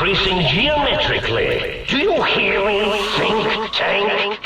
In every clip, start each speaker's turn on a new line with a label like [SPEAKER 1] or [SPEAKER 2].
[SPEAKER 1] increasing geometrically. Do you hear me, think tank?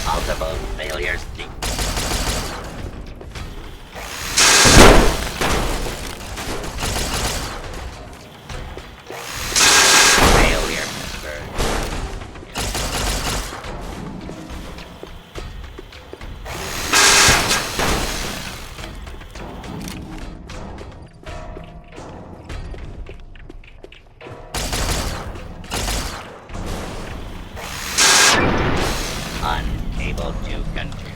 [SPEAKER 2] Multiple failures. Failure, Pittsburgh. Unable to continue.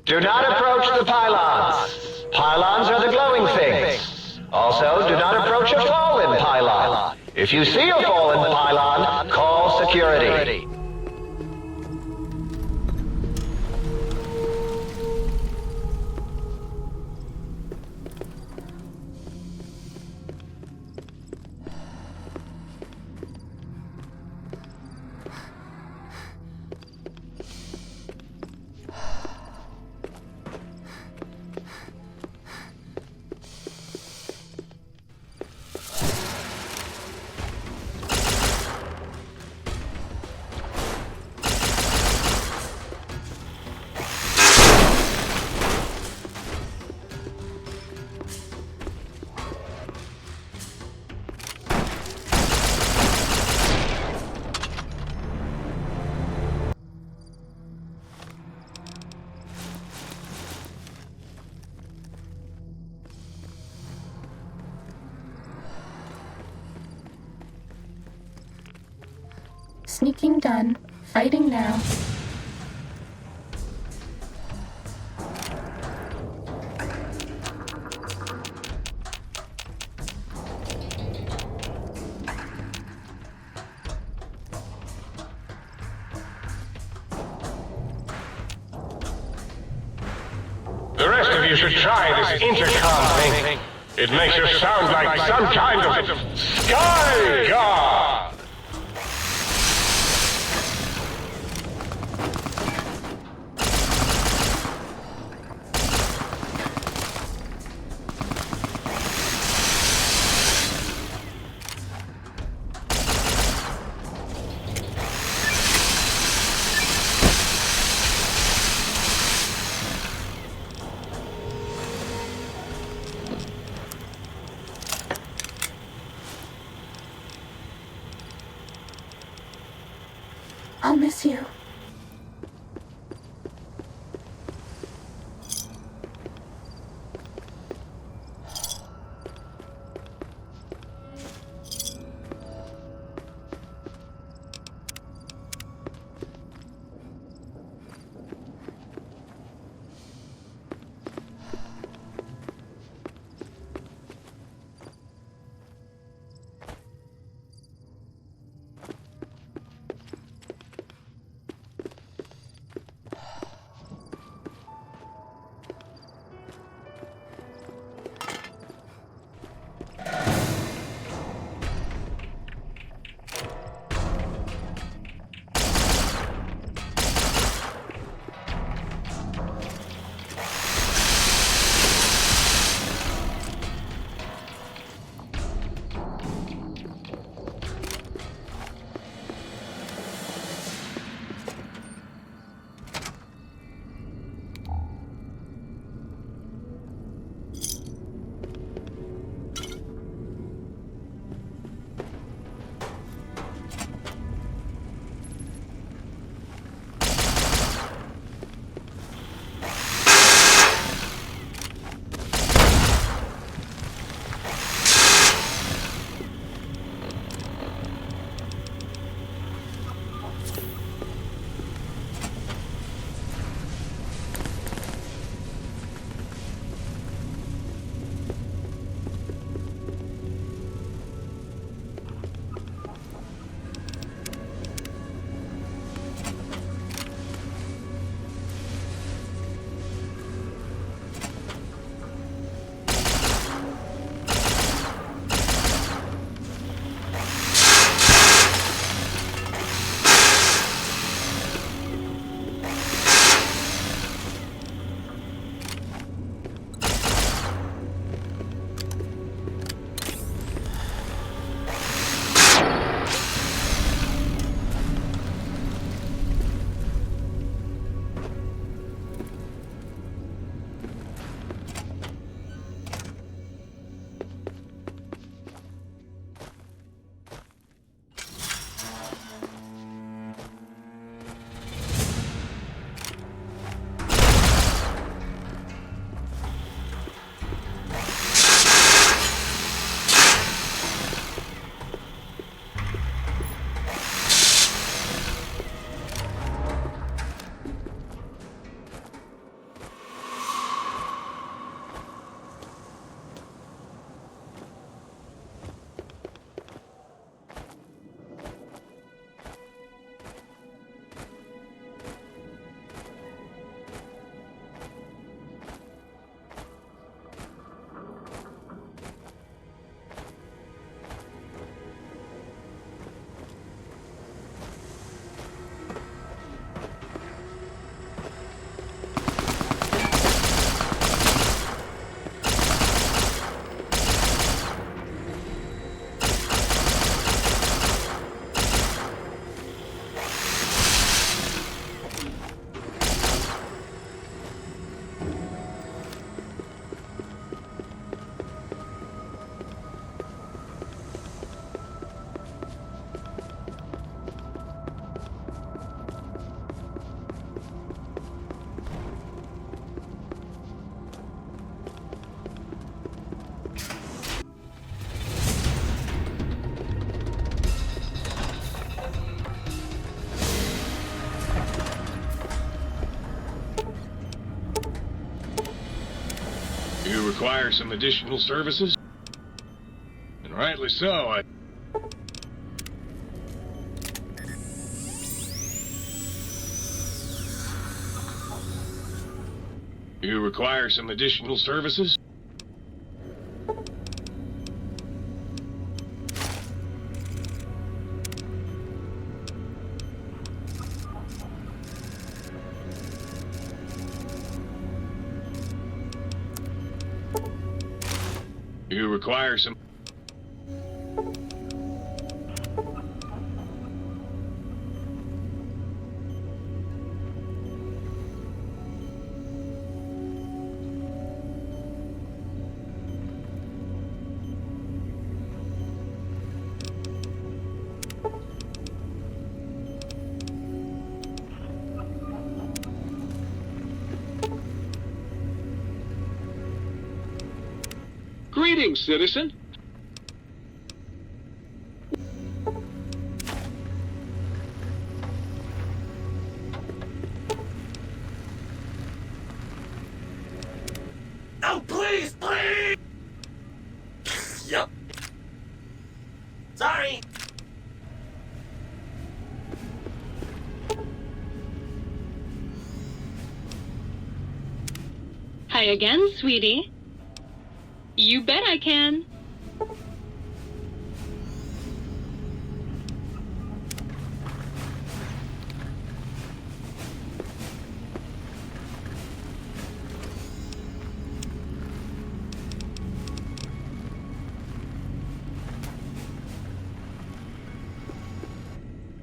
[SPEAKER 1] Do not approach the pylons. Pylons are the glowing things. Also, do not approach a fallen pylon. If you see a fallen pylon, call security.
[SPEAKER 3] Sneaking done. Fighting now.
[SPEAKER 4] The rest of you should try this intercom thing. It makes you sound like some kind of sky god.
[SPEAKER 3] I'll miss you.
[SPEAKER 4] require some additional services? And rightly so, You require some additional services? You require some...
[SPEAKER 5] Greetings, citizen.
[SPEAKER 2] Oh, please, please! Yep. Sorry.
[SPEAKER 6] Hi again, sweetie. You bet I can.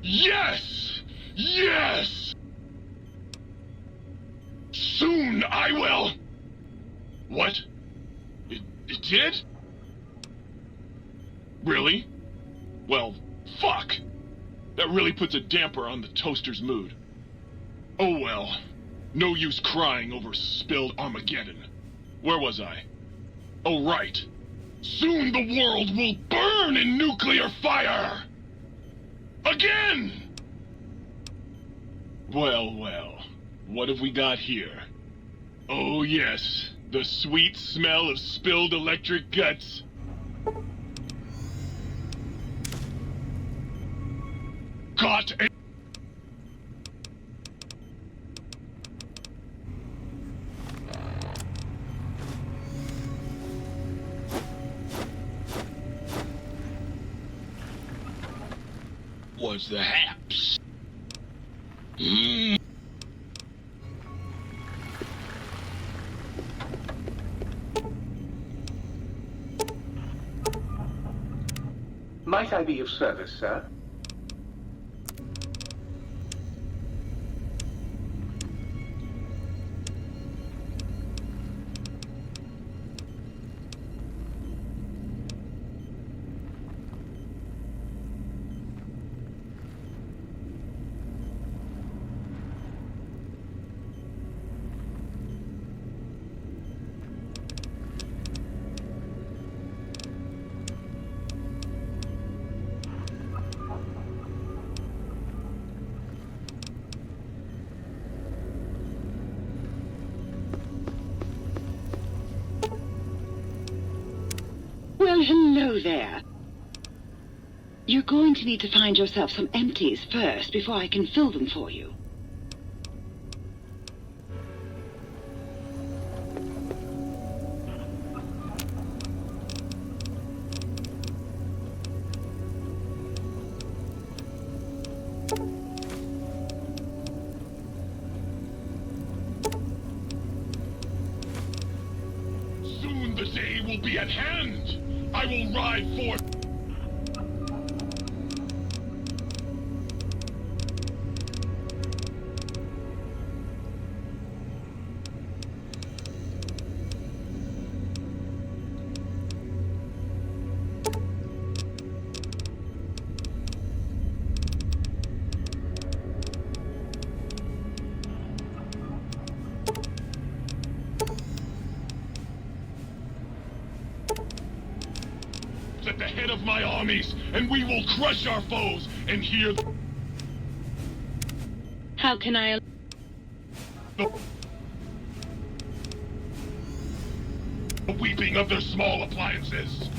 [SPEAKER 4] Yes! Yes! Soon I will... What? It did? Really? Well, fuck! That really puts a damper on the toaster's mood. Oh well. No use crying over spilled Armageddon. Where was I? Oh right. Soon the world will burn in nuclear fire! Again! Well, well. What have we got here? Oh yes. The sweet smell of spilled electric guts. Got a... Was the haps?
[SPEAKER 5] Might I be of service, sir?
[SPEAKER 7] Well, hello there. You're going to need to find yourself some empties first before I can fill them for you.
[SPEAKER 4] Soon the day will be at hand. I will ride forth. At the head of my armies, and we will crush our foes and hear
[SPEAKER 6] How can I...
[SPEAKER 4] we sweeping of their small appliances.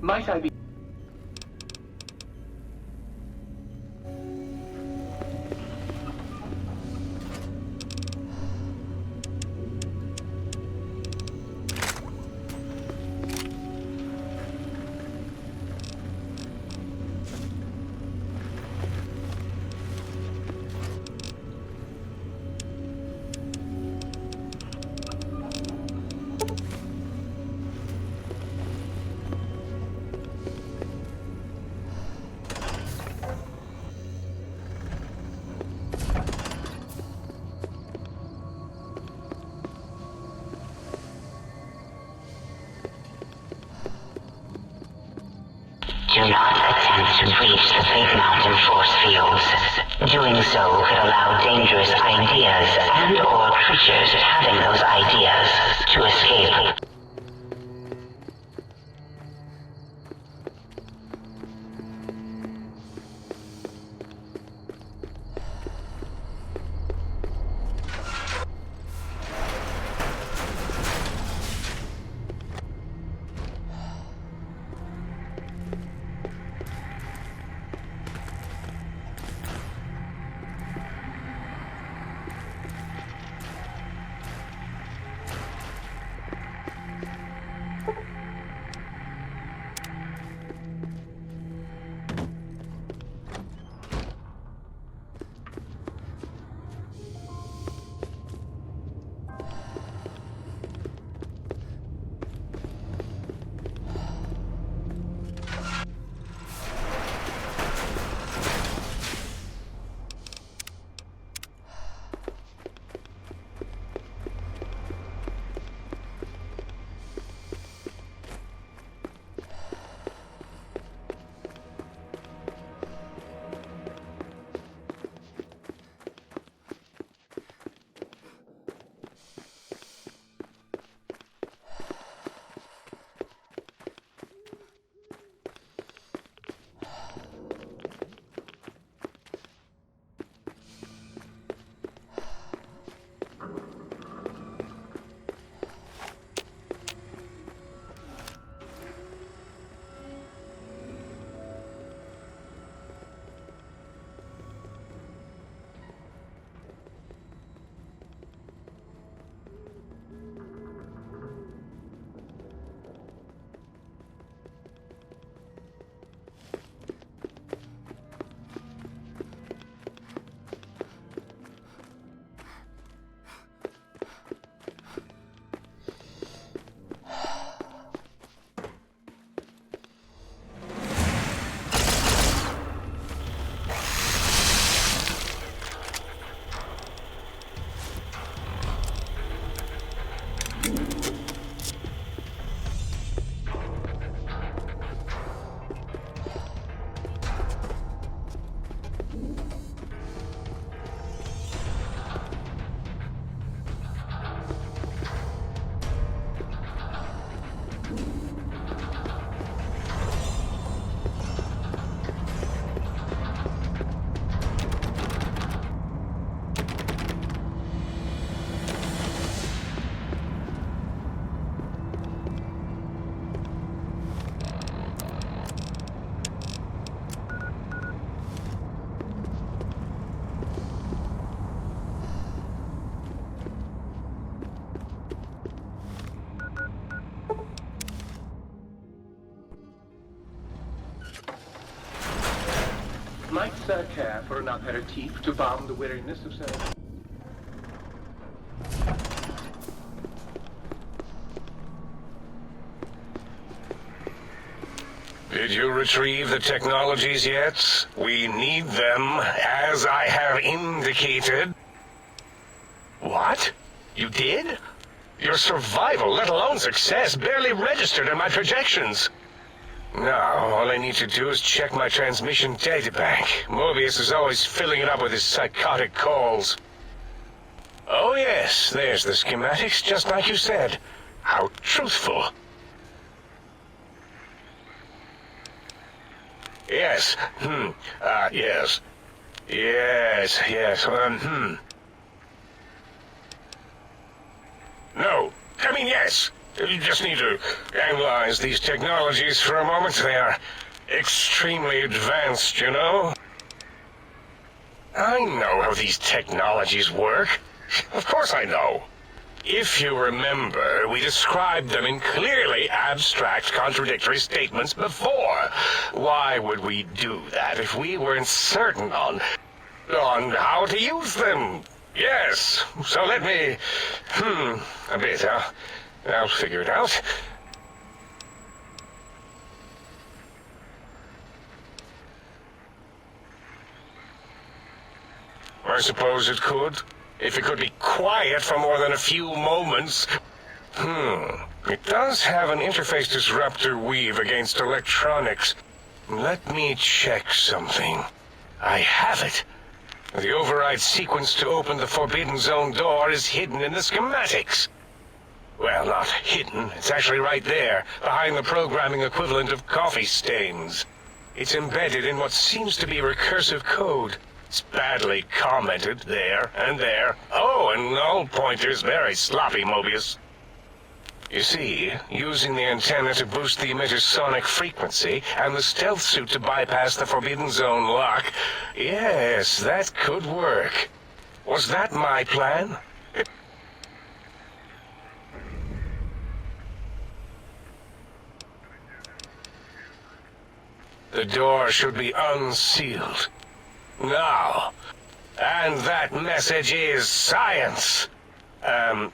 [SPEAKER 5] Might I be...
[SPEAKER 8] Do not attempt to breach the Big Mountain force fields. Doing so could allow dangerous ideas and/or creatures having those ideas to escape.
[SPEAKER 5] Might Sir care for an aperitif to balm the weariness of Sir?
[SPEAKER 9] Did you retrieve the technologies yet? We need them, as I have indicated. What? You did? Your survival, let alone success, barely registered in my projections. Now, all I need to do is check my transmission databank. Mobius is always filling it up with his psychotic calls. Oh yes, there's the schematics, just like you said. How truthful. Yes, yes. Yes, No, I mean yes. You just need to analyze these technologies for a moment. They are extremely advanced, you know? I know how these technologies work. Of course I know. If you remember, we described them in clearly abstract, contradictory statements before. Why would we do that if we weren't certain on how to use them? Yes, so let me... a bit, I'll figure it out. I suppose it could. If it could be quiet for more than a few moments. It does have an interface disruptor weave against electronics. Let me check something. I have it. The override sequence to open the Forbidden Zone door is hidden in the schematics. Well, not hidden. It's actually right there, behind the programming equivalent of coffee stains. It's embedded in what seems to be recursive code. It's badly commented there and there. Oh, and null pointers very sloppy, Mobius. You see, using the antenna to boost the emitter's sonic frequency and the stealth suit to bypass the Forbidden Zone lock, yes, that could work. Was that my plan? The door should be unsealed. Now. And that message is science.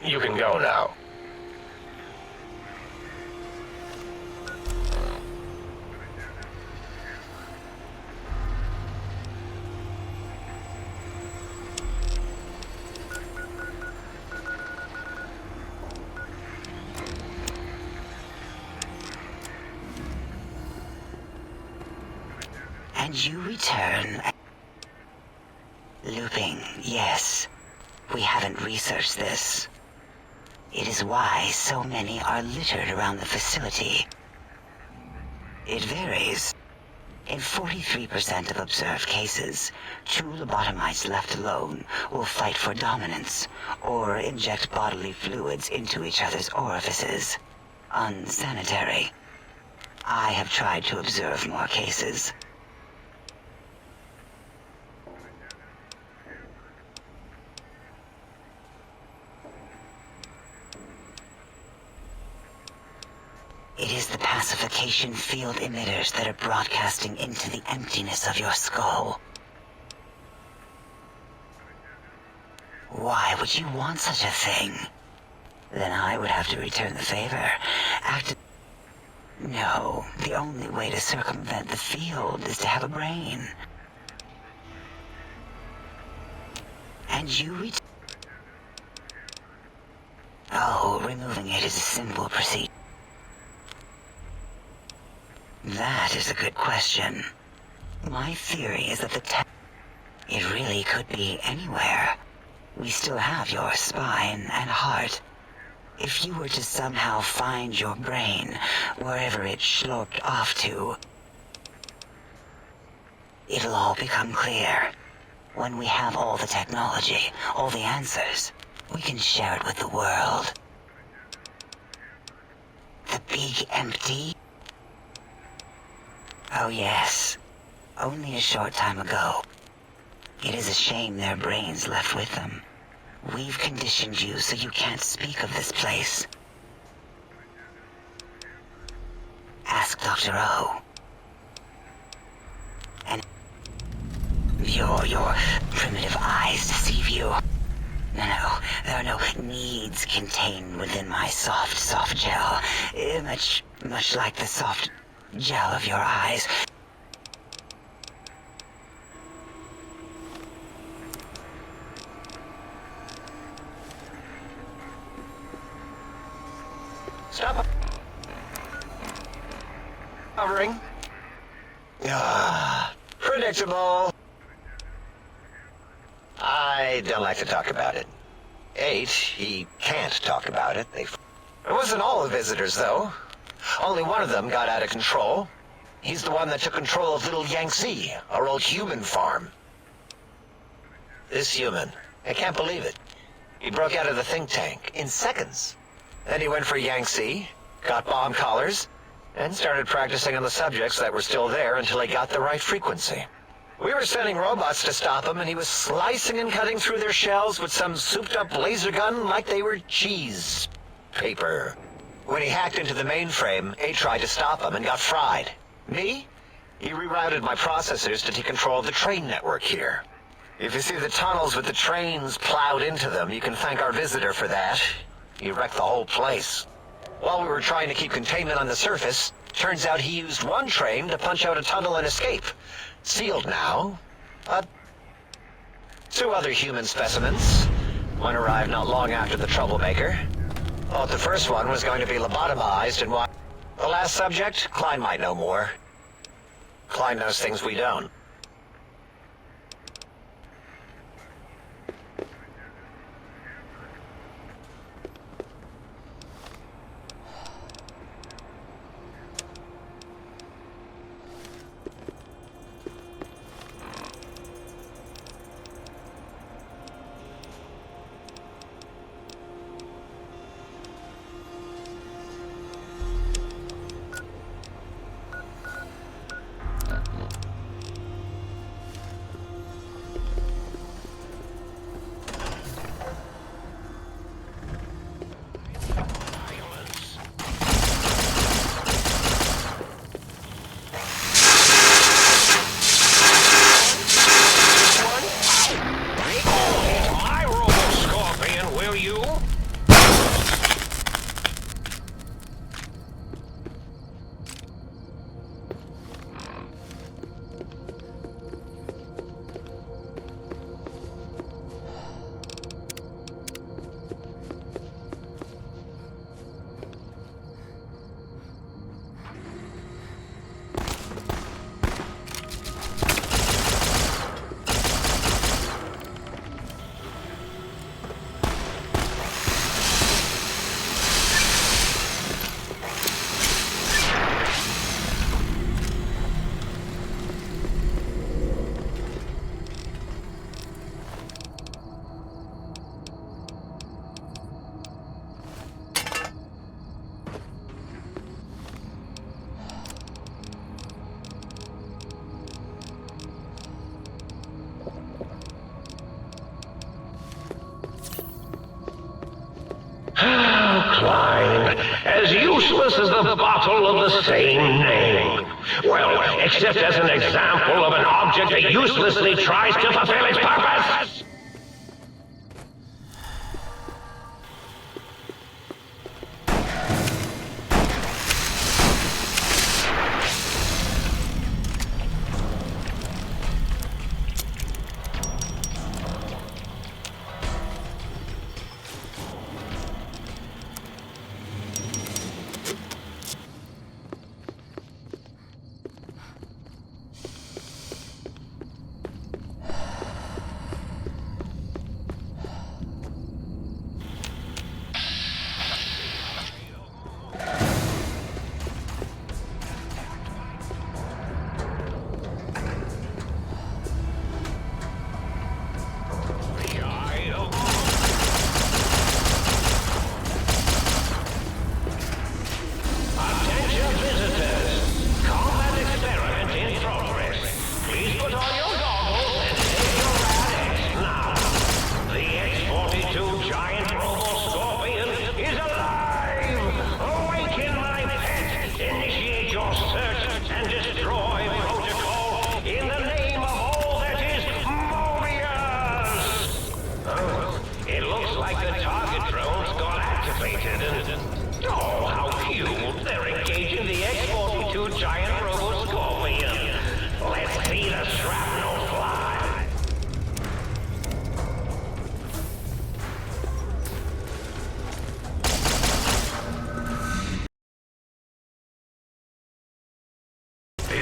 [SPEAKER 9] You can go now.
[SPEAKER 8] And you return. Looping, yes. We haven't researched this. It is why so many are littered around the facility. It varies. In 43% of observed cases, true lobotomites left alone will fight for dominance or inject bodily fluids into each other's orifices. Unsanitary. I have tried to observe more cases. It is the pacification field emitters that are broadcasting into the emptiness of your skull. Why would you want such a thing? Then I would have to return the favor. No, the only way to circumvent the field is to have a brain. And you Oh, removing it is a simple procedure. That is a good question. My theory is that it really could be anywhere. We still have your spine and heart. If you were to somehow find your brain, wherever it sloped off to, it'll all become clear. When we have all the technology, all the answers, we can share it with the world. The big empty? Oh yes, only a short time ago. It is a shame their brains left with them. We've conditioned you so you can't speak of this place. Ask Dr. O. And Your primitive eyes deceive you. No, there are no needs contained within my soft gel. Much like the soft gel of your eyes.
[SPEAKER 1] Stop. Hovering. Predictable. I don't like to talk about it. 8, he can't talk about it. It wasn't all the visitors, though. Only one of them got out of control. He's the one that took control of Little Yangtze, our old human farm. This human, I can't believe it. He broke out of the think tank in seconds. Then he went for Yangtze, got bomb collars, and started practicing on the subjects that were still there until he got the right frequency. We were sending robots to stop him, and he was slicing and cutting through their shells with some souped-up laser gun like they were cheese paper. When he hacked into the mainframe, A tried to stop him and got fried. Me? He rerouted my processors to take control of the train network here. If you see the tunnels with the trains plowed into them, you can thank our visitor for that. He wrecked the whole place. While we were trying to keep containment on the surface, turns out he used one train to punch out a tunnel and escape. Sealed now. 2 other human specimens. One arrived not long after the troublemaker. Thought the first one was going to be lobotomized and why... The last subject, Klein might know more. Klein knows things we don't.
[SPEAKER 10] Klein, as useless as the bottle of the same name. Well, except as an example of an object that uselessly tries to fulfill its purpose.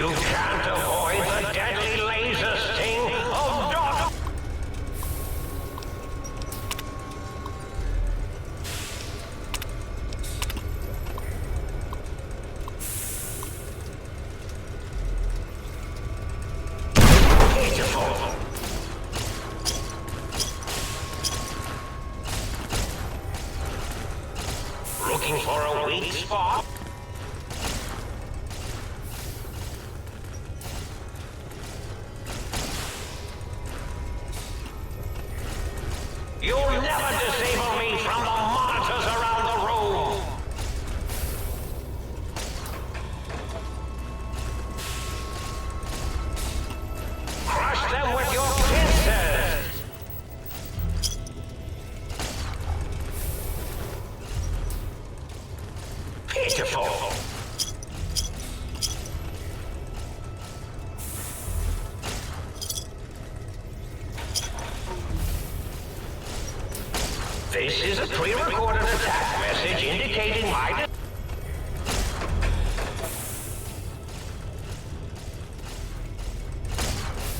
[SPEAKER 10] You can't avoid the deadly laser sting of Dot. Beautiful. Looking for a weak spot? You'll never disable me from the monitors around the room! Crush them with your pincers! Pitiful! This is a pre-recorded attack message indicating my...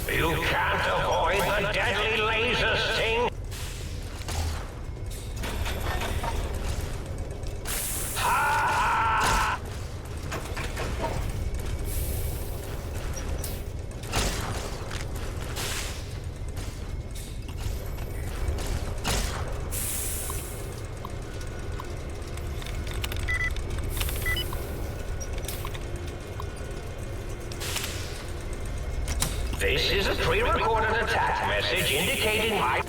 [SPEAKER 10] You can't avoid the deadly laser sting. Ha! This is a pre-recorded attack message indicating my...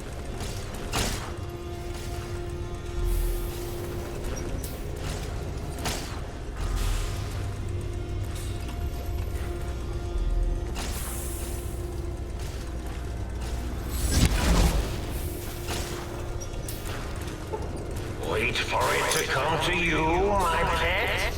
[SPEAKER 10] Wait for it to come to you, my pet.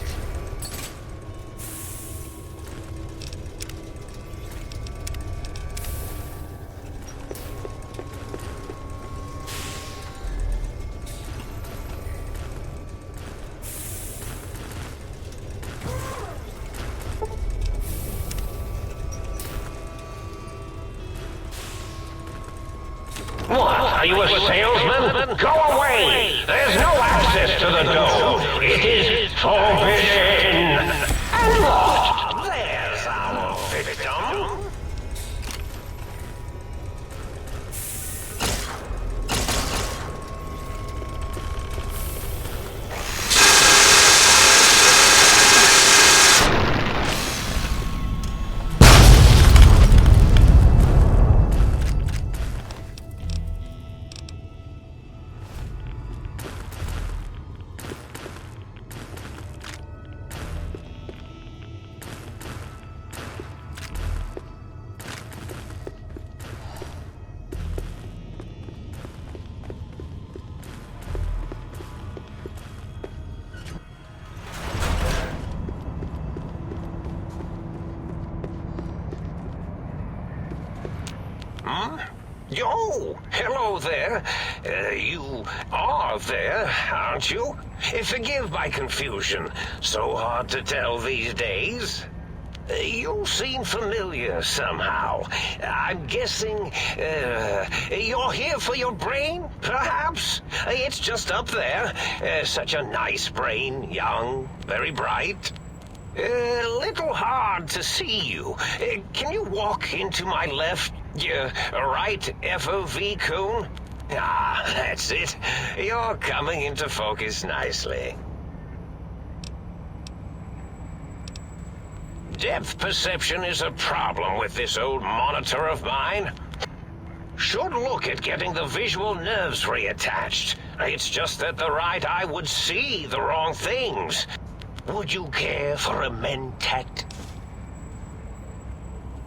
[SPEAKER 10] What? Are you a salesman? Go away! There's no access to the dome. It is forbidden and locked. There's our victim. Oh, hello there. You are there, aren't you? Forgive my confusion. So hard to tell these days. You seem familiar somehow. I'm guessing, you're here for your brain, perhaps? It's just up there. Such a nice brain, young, very bright. Little hard to see you. Can you walk into my left, right FOV cone? Ah, that's it. You're coming into focus nicely. Depth perception is a problem with this old monitor of mine. Should look at getting the visual nerves reattached. It's just that the right eye would see the wrong things. Would you care for a mentat?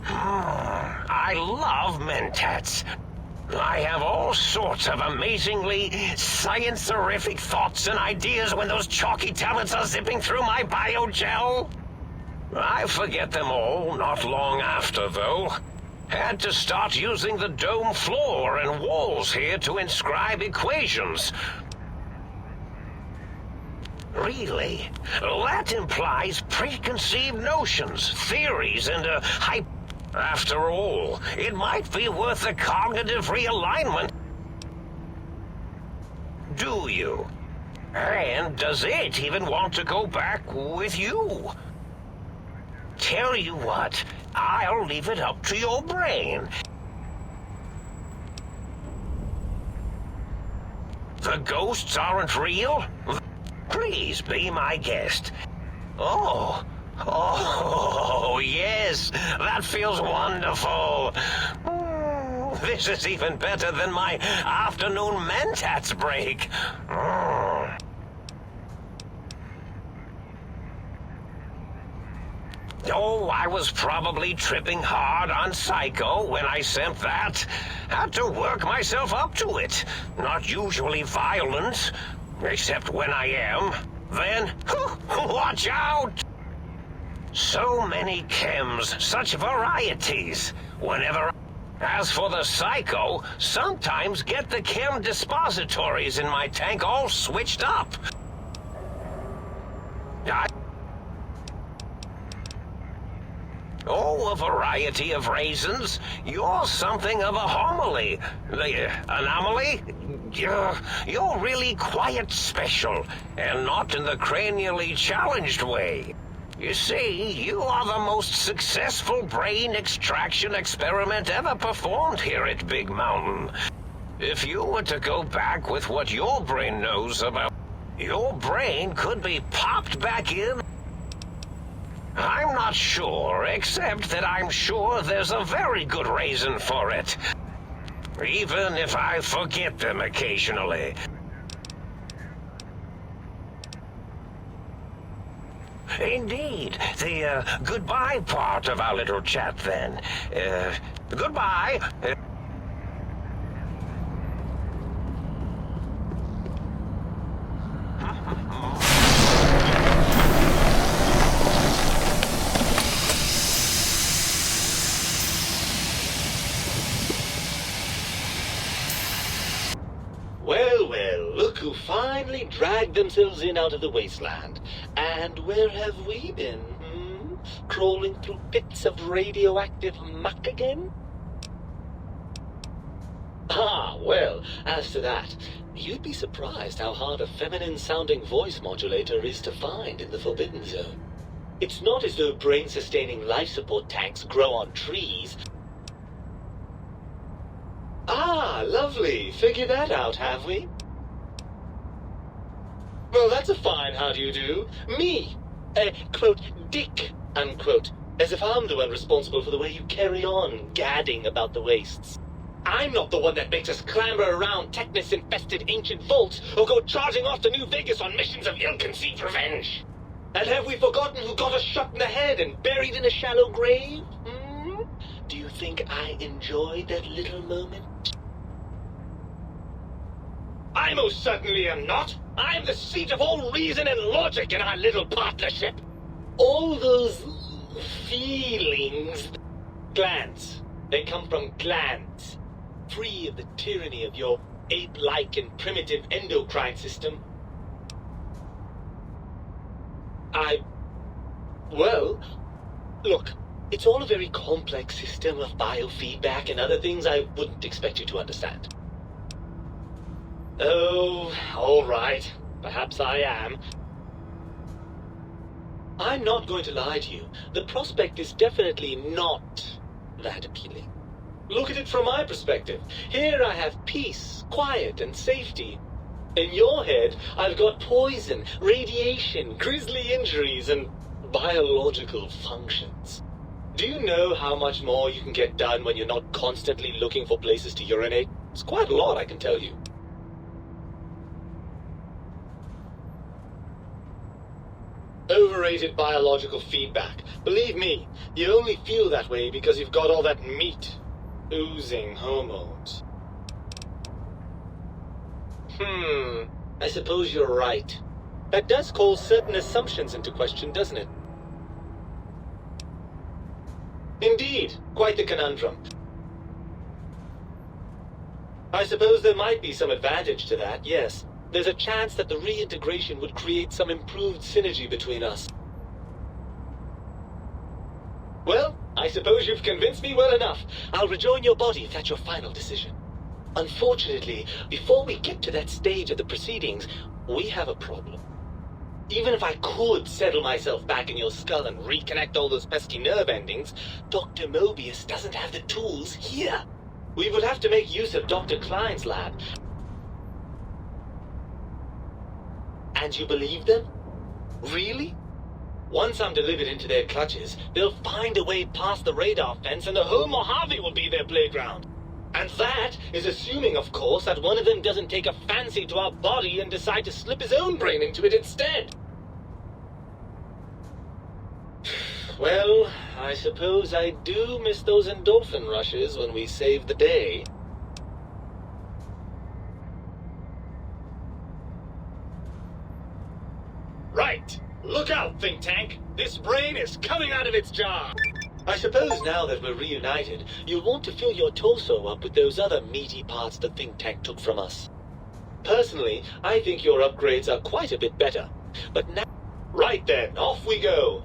[SPEAKER 10] I love mentats. I have all sorts of amazingly science-erific thoughts and ideas when those chalky tablets are zipping through my biogel. I forget them all not long after, though. Had to start using the dome floor and walls here to inscribe equations. Really? That implies preconceived notions, theories, and a hype. After all, it might be worth a cognitive realignment. Do you? And does it even want to go back with you? Tell you what, I'll leave it up to your brain. The ghosts aren't real? Please be my guest. Oh, yes, that feels wonderful. This is even better than my afternoon Mentats break. Oh, I was probably tripping hard on Psycho when I sent that. Had to work myself up to it. Not usually violent, except when I am. Then, watch out! So many chems, such varieties. Whenever... As for the Psycho, sometimes get the chem dispositories in my tank all switched up. Oh, a variety of raisins. You're something of a homily. The anomaly? You're really quite special, and not in the cranially challenged way. You see, you are the most successful brain extraction experiment ever performed here at Big Mountain. If you were to go back with what your brain knows about, your brain could be popped back in. I'm not sure, except that I'm sure there's a very good reason for it. Even if I forget them occasionally. Indeed. The goodbye part of our little chat, then. Goodbye.
[SPEAKER 2] Well, look who finally dragged themselves in out of the wasteland. And where have we been, Crawling through pits of radioactive muck again? Ah, well, as to that, you'd be surprised how hard a feminine-sounding voice modulator is to find in the Forbidden Zone. It's not as though brain-sustaining life support tanks grow on trees. Ah, lovely. Figured that out, have we? Well, that's a fine how do you do. Me, quote, dick, unquote, as if I'm the one responsible for the way you carry on gadding about the wastes. I'm not the one that makes us clamber around Technus-infested ancient vaults or go charging off to New Vegas on missions of ill-conceived revenge. And have we forgotten who got us shot in the head and buried in a shallow grave? Do you think I enjoyed that little moment? I most certainly am not. I'm the seat of all reason and logic in our little partnership. All those feelings... Glands. They come from glands. Free of the tyranny of your ape-like and primitive endocrine system. Well, look, it's all a very complex system of biofeedback and other things I wouldn't expect you to understand. Oh, all right. Perhaps I am. I'm not going to lie to you. The prospect is definitely not that appealing. Look at it from my perspective. Here I have peace, quiet, and safety. In your head, I've got poison, radiation, grisly injuries, and biological functions. Do you know how much more you can get done when you're not constantly looking for places to urinate? It's quite a lot, I can tell you. Overrated biological feedback. Believe me, you only feel that way because you've got all that meat. Oozing hormones. I suppose you're right. That does call certain assumptions into question, doesn't it? Indeed, quite the conundrum. I suppose there might be some advantage to that, yes. there's a chance that the reintegration would create some improved synergy between us. Well, I suppose you've convinced me well enough. I'll rejoin your body if that's your final decision. Unfortunately, before we get to that stage of the proceedings, we have a problem. Even if I could settle myself back in your skull and reconnect all those pesky nerve endings, Dr. Mobius doesn't have the tools here. We would have to make use of Dr. Klein's lab. And you believe them? Really? Once I'm delivered into their clutches, they'll find a way past the radar fence and the whole Mojave will be their playground. And that is assuming, of course, that one of them doesn't take a fancy to our body and decide to slip his own brain into it instead. Well, I suppose I do miss those endorphin rushes when we save the day. Right! Look out, Think Tank! This brain is coming out of its jar! I suppose now that we're reunited, you'll want to fill your torso up with those other meaty parts the Think Tank took from us. Personally, I think your upgrades are quite a bit better. But now... Right then, off we go!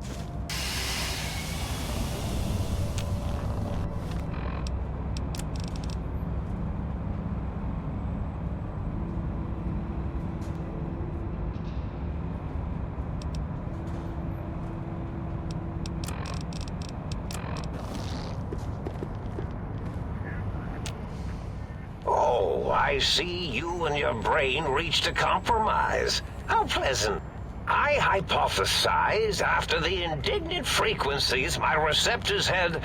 [SPEAKER 10] I see you and your brain reached a compromise. How pleasant. I hypothesized after the indignant frequencies my receptors had...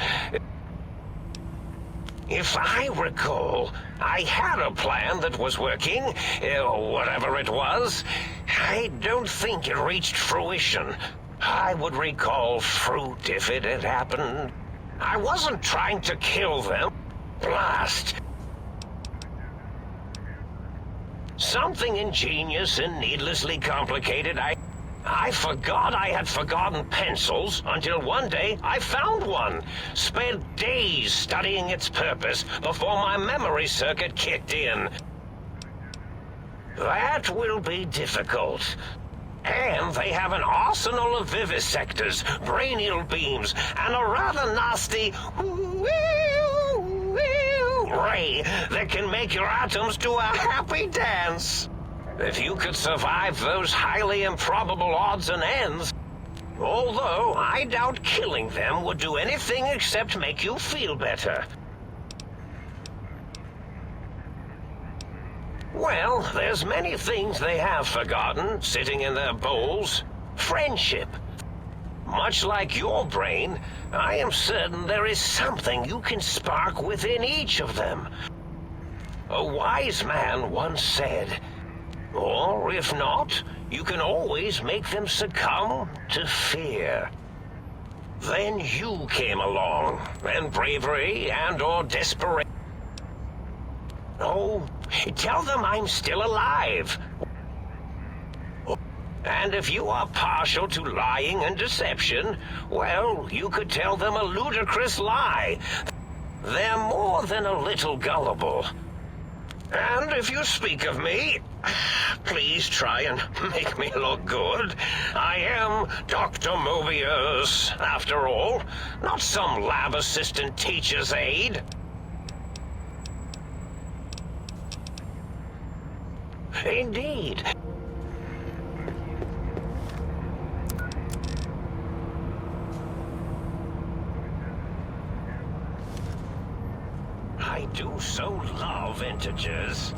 [SPEAKER 10] If I recall, I had a plan that was working, whatever it was. I don't think it reached fruition. I would recall fruit if it had happened. I wasn't trying to kill them. Blast. Something ingenious and needlessly complicated. I forgot I had forgotten pencils until one day I found one. Spent days studying its purpose before my memory circuit kicked in. That will be difficult. And they have an arsenal of vivisectors, brainial beams, and a rather nasty ray that can make your atoms do a happy dance. If you could survive those highly improbable odds and ends, although I doubt killing them would do anything except make you feel better. Well, there's many things they have forgotten sitting in their bowls. Friendship. Much like your brain, I am certain there is something you can spark within each of them. A wise man once said, or if not, you can always make them succumb to fear. Then you came along, and bravery and/or desperation. Oh, tell them I'm still alive. And if you are partial to lying and deception, well, you could tell them a ludicrous lie. They're more than a little gullible. And if you speak of me, please try and make me look good. I am Dr. Mobius, after all, not some lab assistant teacher's aide. Indeed. I do so love integers.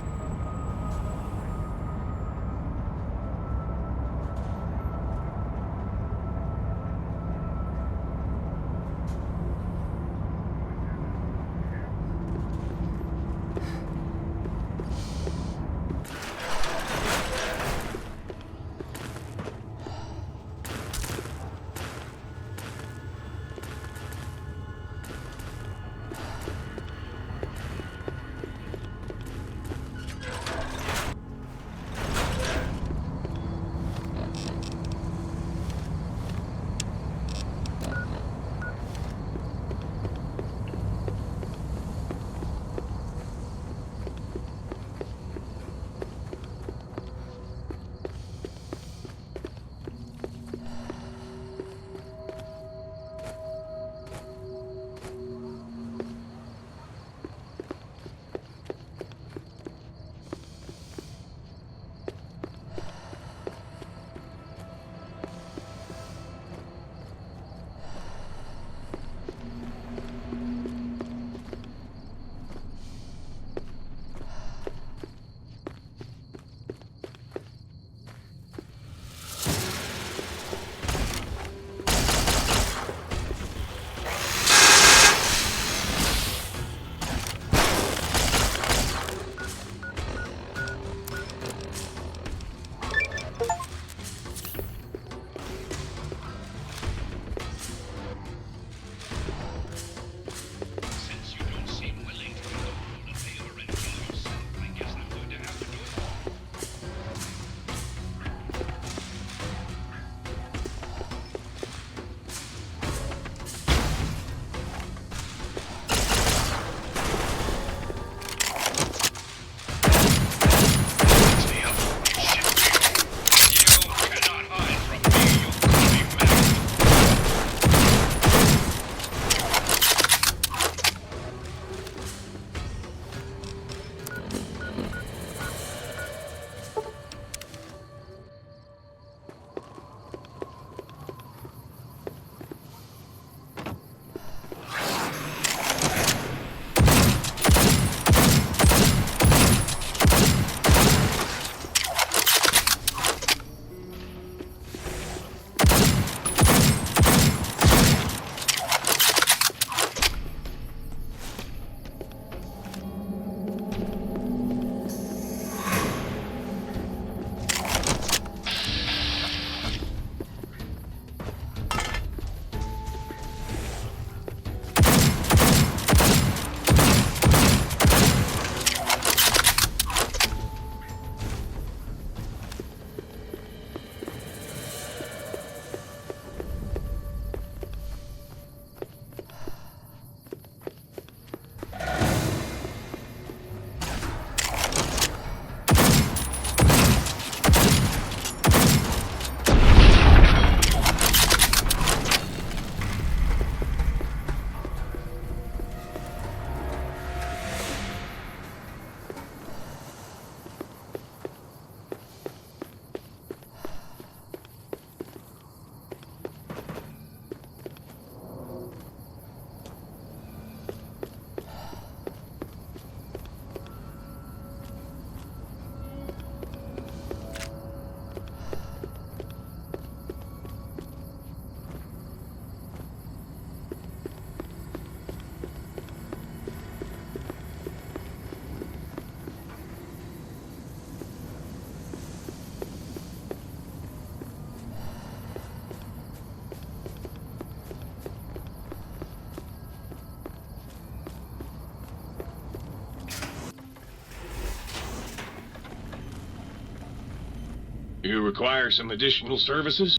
[SPEAKER 4] You require some additional services?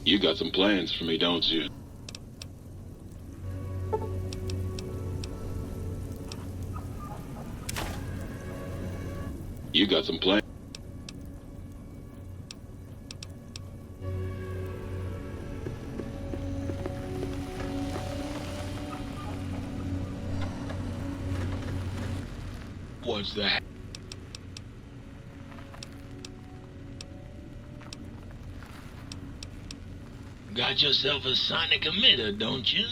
[SPEAKER 4] You got some plans for me, don't you? You got some plans. What's that? Got yourself a sonic emitter, don't you?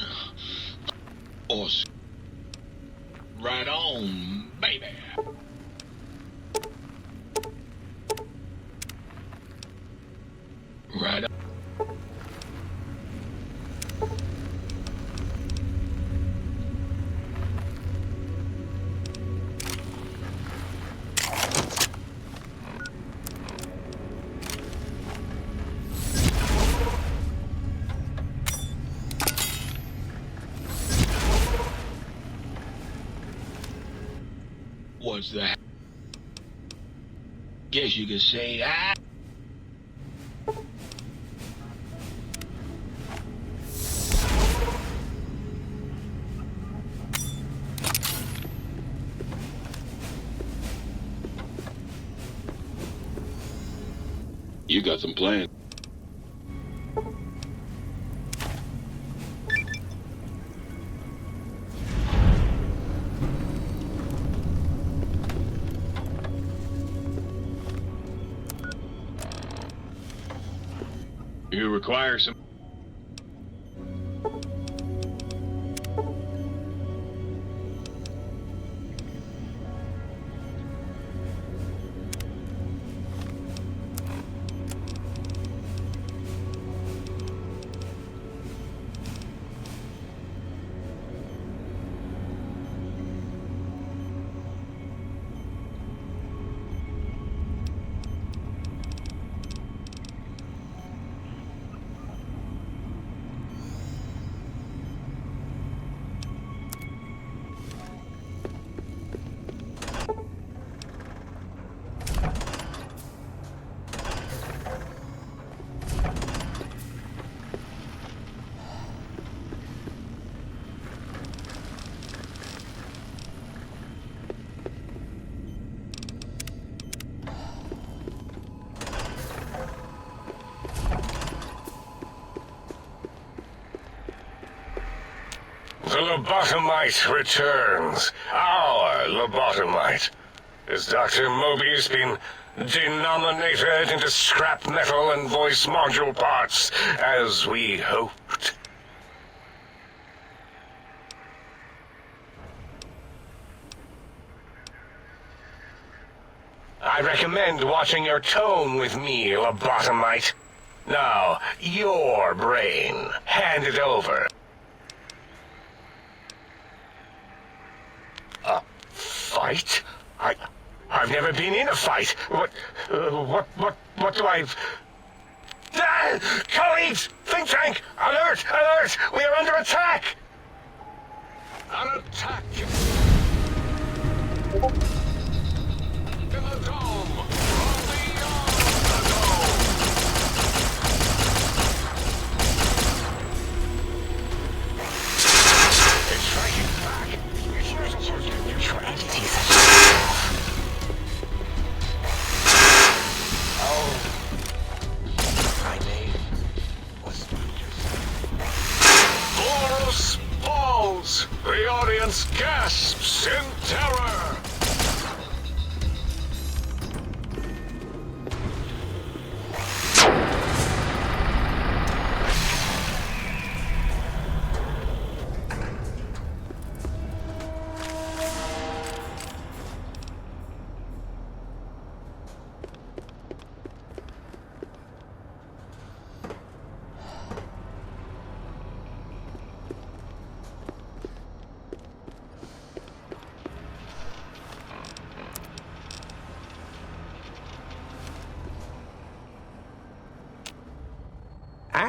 [SPEAKER 4] Awesome. Right on, baby. Right on. What's that? Guess you could say I... You got some plans. You require some...
[SPEAKER 9] The lobotomite returns. Our lobotomite. Has Dr. Mobius been denominated into scrap metal and voice module parts, as we hoped? I recommend watching your tone with me, lobotomite. Now, your brain. Hand it over. A fight? I've never been in a fight. What do I... Colleagues! Think tank! Alert! Alert! We are under attack! An attack! In the dome! From beyond the dome! It's striking back!
[SPEAKER 8] Neutral entities.
[SPEAKER 9] My name was Boros falls! The audience gasps in terror!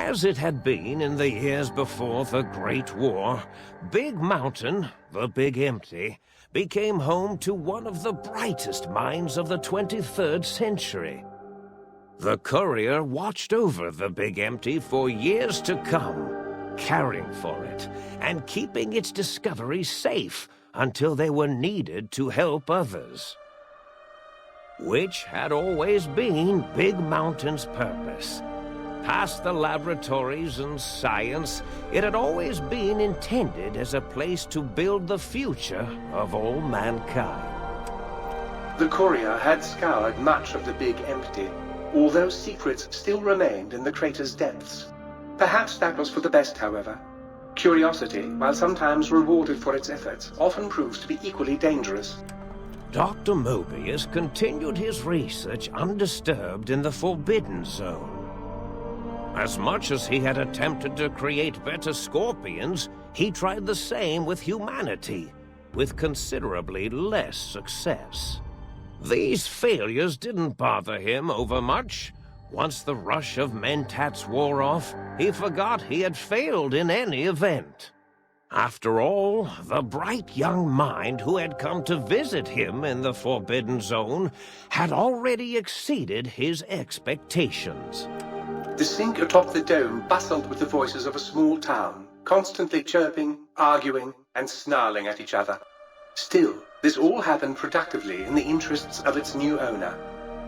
[SPEAKER 10] As it had been in the years before the Great War, Big Mountain, the Big Empty, became home to one of the brightest minds of the 23rd century. The Courier watched over the Big Empty for years to come, caring for it and keeping its discoveries safe until they were needed to help others. Which had always been Big Mountain's purpose. Past the laboratories and science, it had always been intended as a place to build the future of all mankind.
[SPEAKER 5] The Courier had scoured much of the Big Empty, although secrets still remained in the crater's depths. Perhaps that was for the best, however. Curiosity, while sometimes rewarded for its efforts, often proves to be equally dangerous.
[SPEAKER 10] Dr. Mobius continued his research undisturbed in the Forbidden Zone. As much as he had attempted to create better scorpions, he tried the same with humanity, with considerably less success. These failures didn't bother him overmuch. Once the rush of mentats wore off, he forgot he had failed in any event. After all, the bright young mind who had come to visit him in the Forbidden Zone had already exceeded his expectations.
[SPEAKER 5] The sink atop the dome bustled with the voices of a small town, constantly chirping, arguing, and snarling at each other. Still, this all happened productively in the interests of its new owner.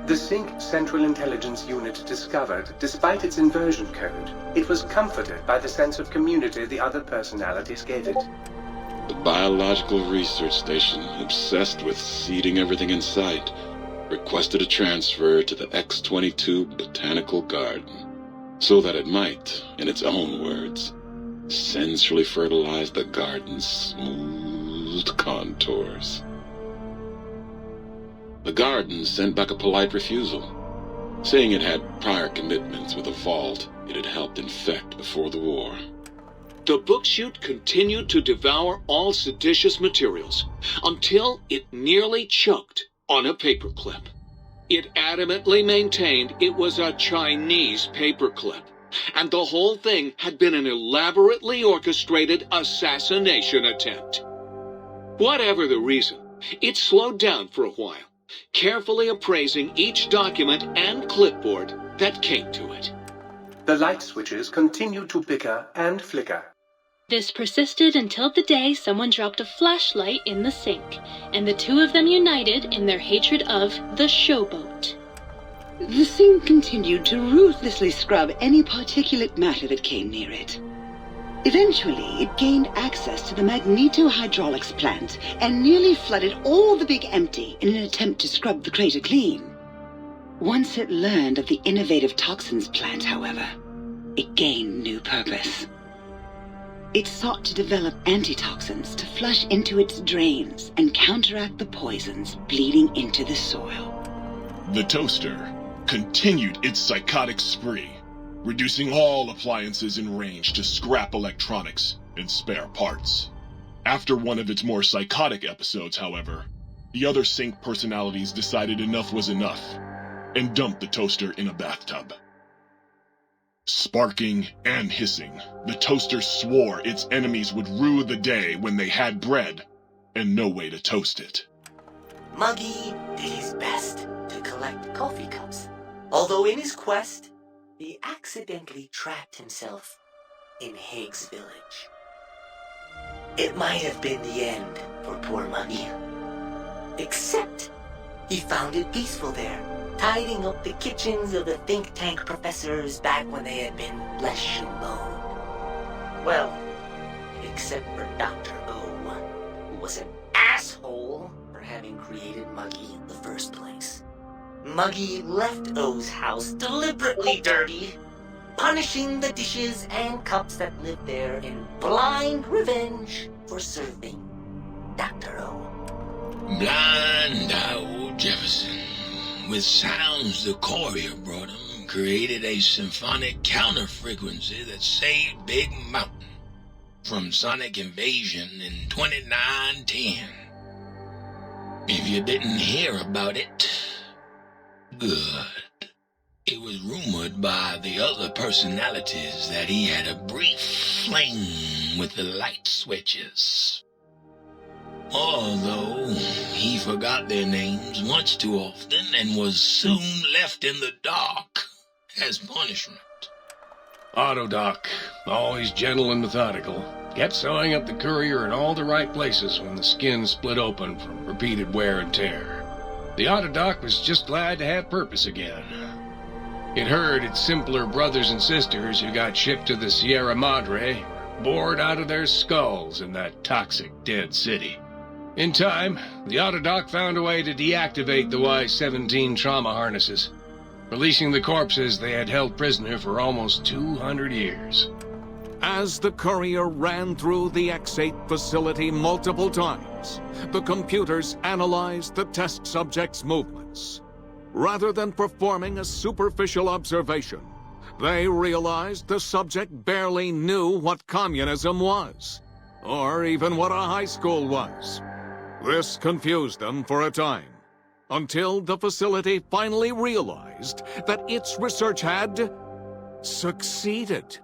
[SPEAKER 5] The Sync Central Intelligence Unit discovered, despite its inversion code, it was comforted by the sense of community the other personalities gave it.
[SPEAKER 11] The Biological Research Station, obsessed with seeding everything in sight, requested a transfer to the X-22 Botanical Garden, so that it might, in its own words, sensually fertilize the garden's smooth contours. The garden sent back a polite refusal, saying it had prior commitments with a vault it had helped infect before the war.
[SPEAKER 12] The book chute continued to devour all seditious materials until it nearly choked on a paperclip. It adamantly maintained it was a Chinese paperclip, and the whole thing had been an elaborately orchestrated assassination attempt. Whatever the reason, it slowed down for a while, carefully appraising each document and clipboard that came to it.
[SPEAKER 5] The light switches continued to bicker and flicker.
[SPEAKER 6] This persisted until the day someone dropped a flashlight in the sink, and the two of them united in their hatred of the showboat.
[SPEAKER 7] The sink continued to ruthlessly scrub any particulate matter that came near it. Eventually, it gained access to the magnetohydraulics plant and nearly flooded all the Big Empty in an attempt to scrub the crater clean. Once it learned of the innovative toxins plant, however, it gained new purpose. It sought to develop antitoxins to flush into its drains and counteract the poisons bleeding into the soil.
[SPEAKER 4] The toaster continued its psychotic spree, reducing all appliances in range to scrap electronics and spare parts. After one of its more psychotic episodes, however, the other Sync personalities decided enough was enough and dumped the toaster in a bathtub. Sparking and hissing, the toaster swore its enemies would rue the day when they had bread and no way to toast it.
[SPEAKER 13] Muggy did his best to collect coffee cups, although in his quest, he accidentally trapped himself in Higgs Village. It might have been the end for poor Muggy. Except, he found it peaceful there, tidying up the kitchens of the think tank professors back when they had been flesh and bone. Well, except for Dr. O, who was an asshole for having created Muggy in the first place. Muggy left O's house deliberately dirty, punishing the dishes and cups that lived there in blind revenge for serving Dr. O.
[SPEAKER 14] Blind old Jefferson, with sounds the Courier brought him, created a symphonic counter-frequency that saved Big Mountain from sonic invasion in 2910. If you didn't hear about it, good. It was rumored by the other personalities that he had a brief fling with the light switches. Although he forgot their names much too often and was soon left in the dark as punishment.
[SPEAKER 15] Autodoc, always gentle and methodical, kept sewing up the courier in all the right places when the skin split open from repeated wear and tear. The Autodoc was just glad to have purpose again. It heard its simpler brothers and sisters who got shipped to the Sierra Madre bored out of their skulls in that toxic dead city. In time, the Autodoc found a way to deactivate the Y-17 trauma harnesses, releasing the corpses they had held prisoner for almost 200 years.
[SPEAKER 12] As the courier ran through the X8 facility multiple times, the computers analyzed the test subject's movements. Rather than performing a superficial observation, they realized the subject barely knew what communism was, or even what a high school was. This confused them for a time, until the facility finally realized that its research had succeeded.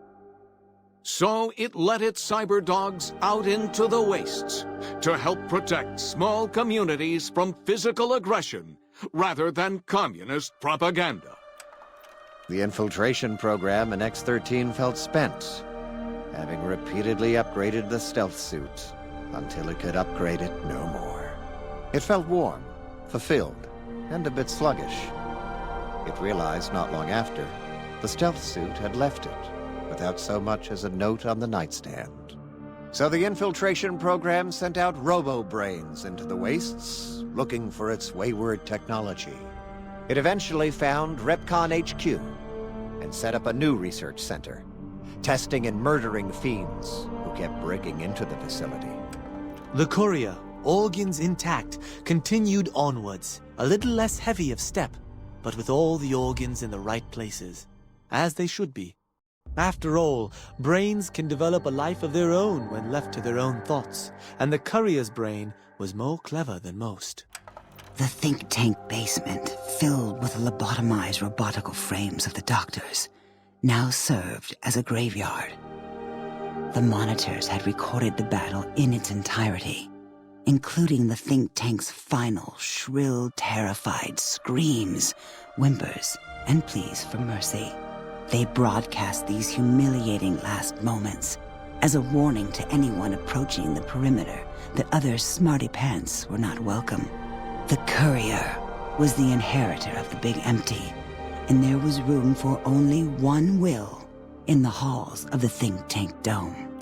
[SPEAKER 12] So it let its cyber dogs out into the wastes to help protect small communities from physical aggression rather than communist propaganda.
[SPEAKER 16] The infiltration program in X-13 felt spent, having repeatedly upgraded the stealth suit until it could upgrade it no more. It felt warm, fulfilled, and a bit sluggish. It realized not long after, the stealth suit had left it, without so much as a note on the nightstand. So the infiltration program sent out robo-brains into the wastes, looking for its wayward technology. It eventually found Repcon HQ, and set up a new research center, testing and murdering fiends who kept breaking into the facility.
[SPEAKER 17] The courier, organs intact, continued onwards, a little less heavy of step, but with all the organs in the right places, as they should be. After all, brains can develop a life of their own when left to their own thoughts, and the courier's brain was more clever than most.
[SPEAKER 7] The think tank basement, filled with the lobotomized robotical frames of the doctors, now served as a graveyard. The monitors had recorded the battle in its entirety, including the think tank's final, shrill, terrified screams, whimpers, and pleas for mercy. They broadcast these humiliating last moments as a warning to anyone approaching the perimeter that other smarty pants were not welcome. The courier was the inheritor of the Big Empty, and there was room for only one will in the halls of the think tank dome.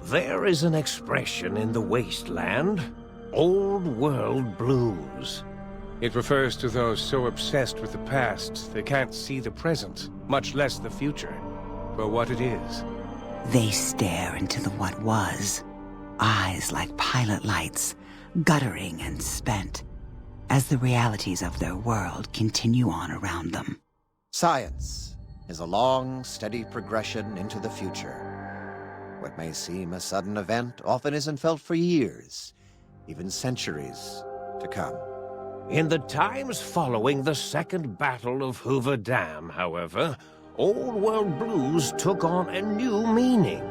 [SPEAKER 10] There is an expression in the wasteland, old world blues.
[SPEAKER 15] It refers to those so obsessed with the past they can't see the present, much less the future, for what it is.
[SPEAKER 7] They stare into the what was, eyes like pilot lights, guttering and spent, as the realities of their world continue on around them.
[SPEAKER 16] Science is a long, steady progression into the future. What may seem a sudden event often isn't felt for years, even centuries to come.
[SPEAKER 10] In the times following the Second Battle of Hoover Dam, however, Old World Blues took on a new meaning.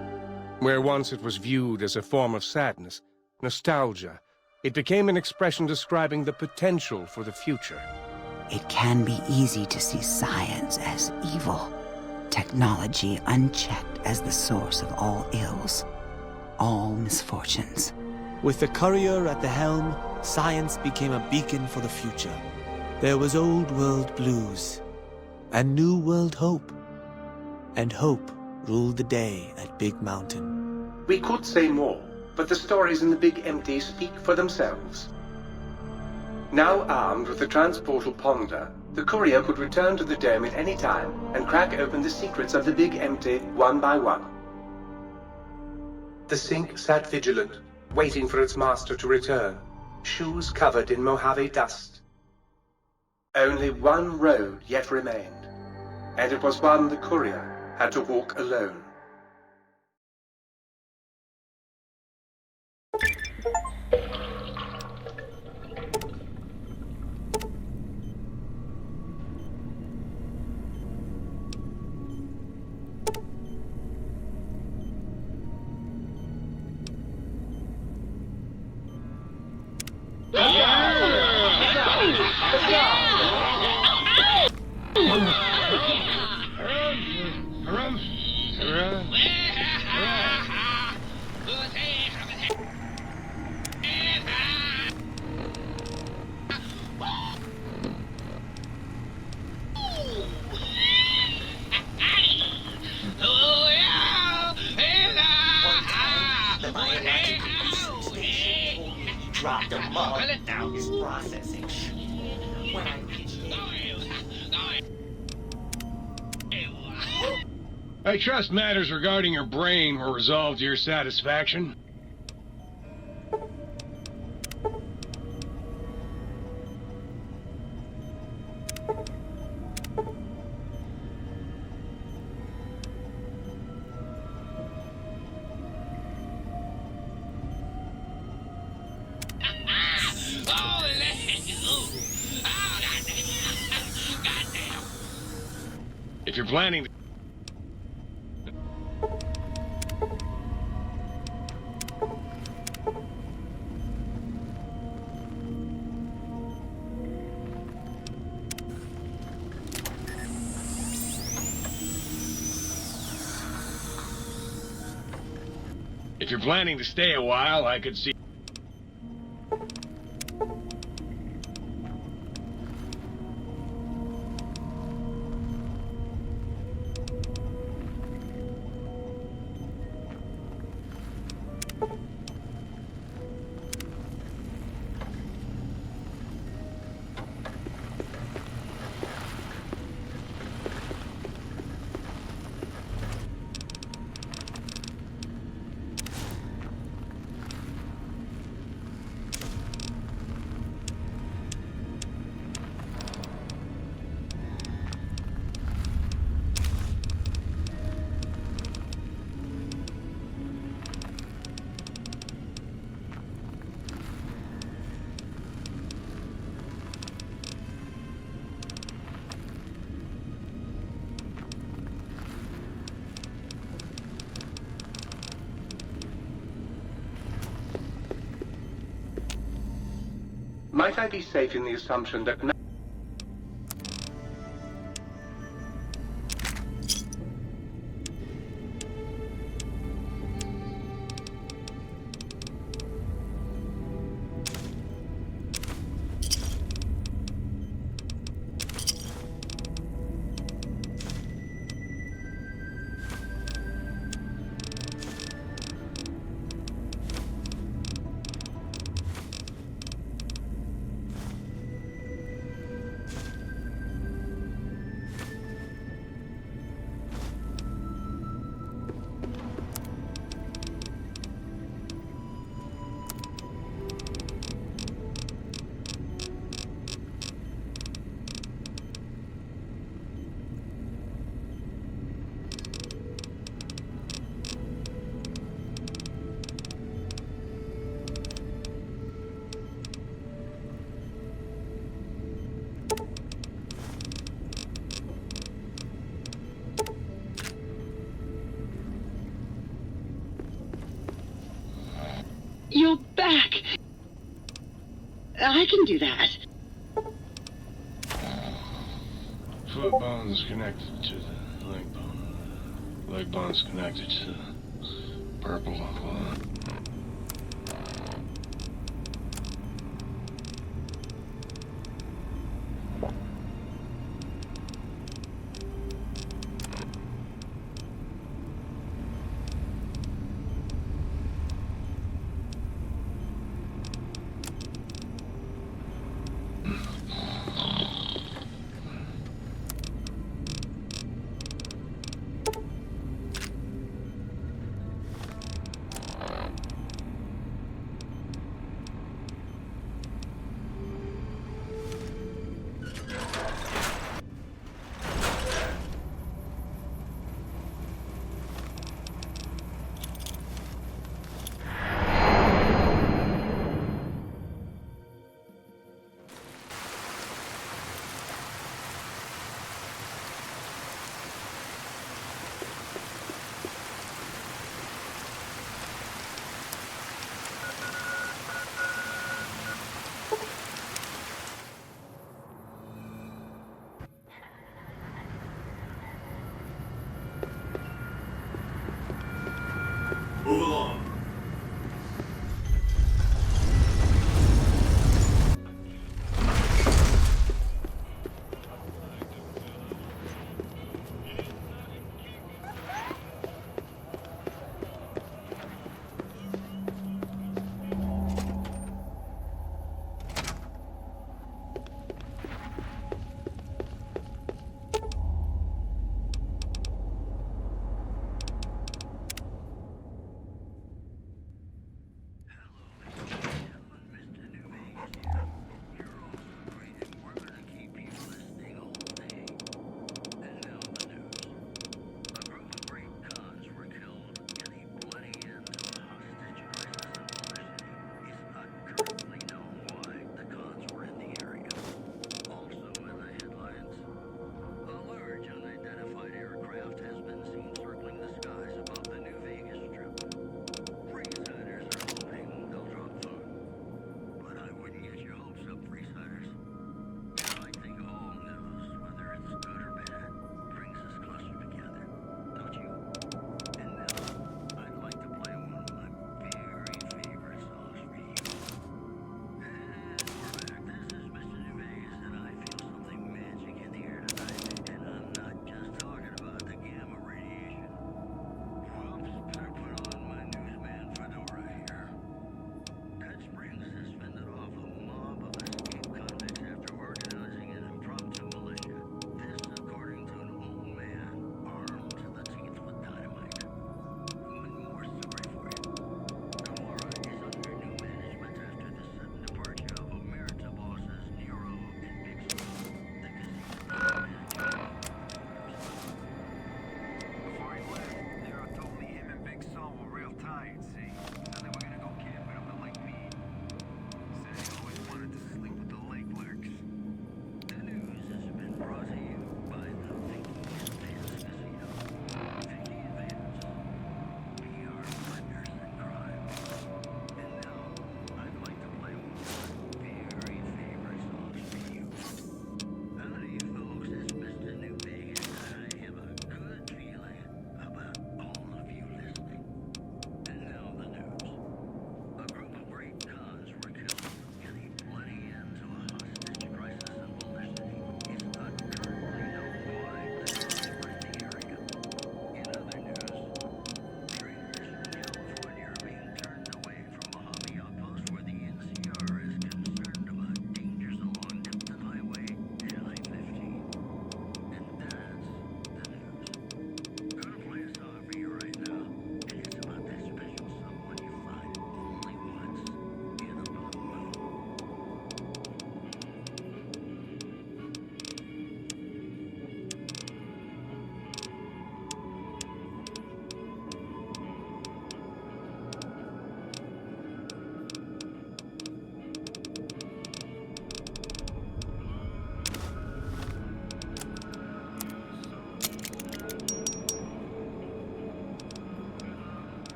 [SPEAKER 15] Where once it was viewed as a form of sadness, nostalgia, it became an expression describing the potential for the future.
[SPEAKER 7] It can be easy to see science as evil, technology unchecked as the source of all ills, all misfortunes.
[SPEAKER 17] With the courier at the helm, science became a beacon for the future. There was old world blues, and new world hope. And hope ruled the day at Big Mountain.
[SPEAKER 5] We could say more, but the stories in the Big Empty speak for themselves. Now armed with the transportal Ponder, the courier could return to the dome at any time and crack open the secrets of the Big Empty one by one. The Sync sat vigilant, waiting for its master to return, shoes covered in Mojave dust. Only one road yet remained, and it was one the courier had to walk alone.
[SPEAKER 13] dropped a mug is processing. When I reached it,
[SPEAKER 15] I trust matters regarding your brain were resolved to your satisfaction. If you're planning to... If you're planning to stay a while, I could see...
[SPEAKER 5] Might I be safe in the assumption that...
[SPEAKER 7] You're back! I can do that.
[SPEAKER 15] Foot bone's connected to the leg bone. Leg bone's connected to the purple.